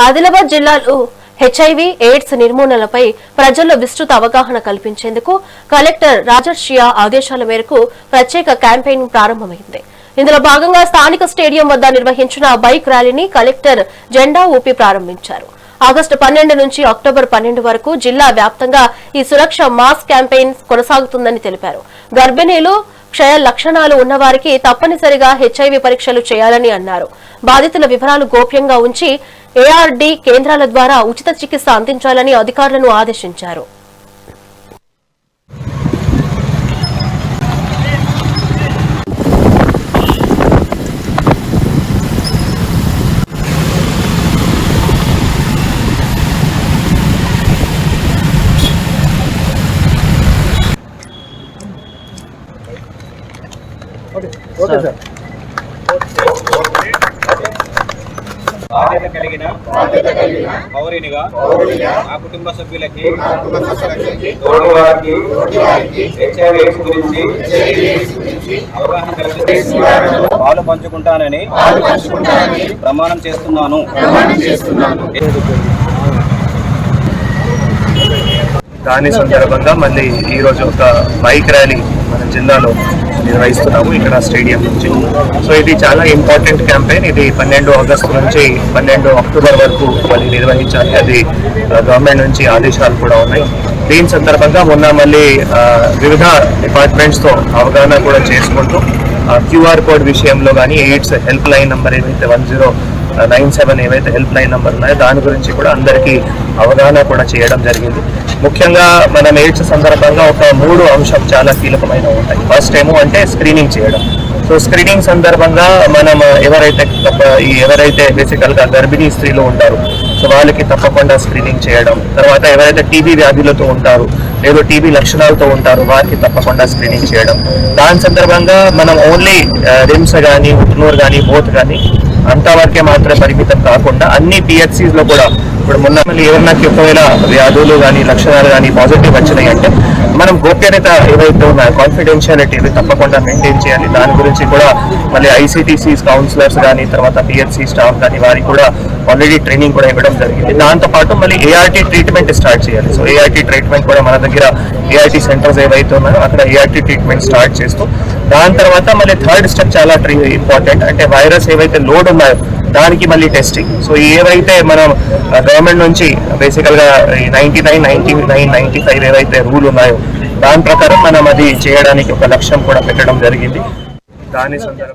ఆదిలాబాద్ జిల్లాలో HIV AIDS నిర్మూలనపై ప్రజల్లో విస్తృత అవగాహన కల్పించేందుకు కలెక్టర్ రాజర్షియా ఆదేశాల మేరకు ప్రత్యేక క్యాంపెయిన్ ప్రారంభమైంది. ఇందులో భాగంగా స్థానిక స్టేడియం వద్ద నిర్వహించిన బైక్ ర్యాలీని కలెక్టర్ జెండా ఊపి ప్రారంభించారు. ఆగస్టు 12 నుంచి అక్టోబర్ 12 వరకు జిల్లా వ్యాప్తంగా ఈ సురక్ష మాస్ క్యాంపెయిన్ కొనసాగుతుందని తెలిపారు. గర్భిణీలు, క్షయ లక్షణాలు ఉన్నవారికి తప్పనిసరిగా హెచ్ఐవి పరీక్షలు చేయాలని అన్నారు. బాధితుల వివరాలు గోప్యంగా ఉంచి ఏఆర్డీ కేంద్రాల ద్వారా ఉచిత చికిత్స అందించాలని అధికారులను ఆదేశించారు. బాధ్యత కలిగిన పౌరునిగా ఆ కుటుంబ సభ్యులకి హెచ్ఐవి ఎయిడ్స్ గురించి అవగాహన కలిగిస్తూ పాలు పంచుకుంటానని ప్రమాణం చేస్తున్నాను. దాని సందర్భంగా మళ్ళీ ఈరోజు ఒక బైక్ ర్యాలీ మన జిల్లాలో నిర్వహిస్తున్నాము ఇక్కడ స్టేడియం నుంచి. సో ఇది చాలా ఇంపార్టెంట్ క్యాంపెయిన్. ఇది 12 ఆగస్టు నుంచి 12 అక్టోబర్ వరకు మళ్ళీ నిర్వహించాలి. అది గవర్నమెంట్ నుంచి ఆదేశాలు కూడా ఉన్నాయి. దీని సందర్భంగా మొన్న మళ్ళీ వివిధ డిపార్ట్మెంట్స్తో అవగాహన కూడా చేసుకుంటూ QR కోడ్ విషయంలో కానీ ఎయిడ్స్ హెల్ప్ లైన్ నెంబర్ ఏదైతే 1097 ఏవైతే హెల్ప్ లైన్ నెంబర్ ఉన్నాయో దాని గురించి కూడా అందరికీ అవగాహన కూడా చేయడం జరిగింది. ముఖ్యంగా మనం ఎయిడ్స్ సందర్భంగా ఒక 3 అంశం చాలా కీలకమైన ఉంటాయి. ఫస్ట్ ఏమో అంటే స్క్రీనింగ్ చేయడం. సో స్క్రీనింగ్ సందర్భంగా మనం ఎవరైతే బేసికల్గా గర్భిణీ స్త్రీలు ఉంటారు సో వాళ్ళకి తప్పకుండా స్క్రీనింగ్ చేయడం. తర్వాత ఎవరైతే టీబీ వ్యాధులతో ఉంటారు లేదా టీబీ లక్షణాలతో ఉంటారు వారికి తప్పకుండా స్క్రీనింగ్ చేయడం. దాని సందర్భంగా మనం ఓన్లీ రిమ్స్ కానీ, ఉట్నూర్ కానీ, బోత్ కానీ అంతవరకే మాత్రమే పరిమితం కాకుండా అన్ని PHCs లో కూడా ఇప్పుడు మొన్న ఎవరినా ఒకవేళ వ్యాధులు కానీ లక్షణాలు కానీ పాజిటివ్ వచ్చినాయి అంటే మనం గోప్యత ఏవైతే ఉన్నాయో కాన్ఫిడెన్షియాలిటీ తప్పకుండా మెయింటైన్ చేయాలి. దాని గురించి కూడా మళ్ళీ ICTCs కౌన్సిలర్స్ కానీ తర్వాత PHC స్టాఫ్ కానీ వారికి కూడా ఆల్రెడీ ట్రైనింగ్ కూడా ఇవ్వడం జరిగింది. దాంతోపాటు మళ్ళీ ART ట్రీట్మెంట్ స్టార్ట్ చేయాలి. సో ART ట్రీట్మెంట్ కూడా మన దగ్గర ART సెంటర్స్ ఏవైతే ఉన్నాయో అక్కడ ART ట్రీట్మెంట్ స్టార్ట్ చేస్తూ దాని తర్వాత మళ్ళీ థర్డ్ స్టెప్ చాలా ఇంపార్టెంట్ అంటే వైరస్ ఏవైతే లోడ్ ఉన్నాయో దానికి మళ్ళీ టెస్టింగ్. సో ఏవైతే మనం గవర్నమెంట్ నుంచి బేసికల్గా 99, 99, 95 ఏవైతే రూల్ ఉన్నాయో దాని ప్రకారం మనం అది చేయడానికి ఒక లక్ష్యం కూడా పెట్టడం జరిగింది. దాని సందర్భంగా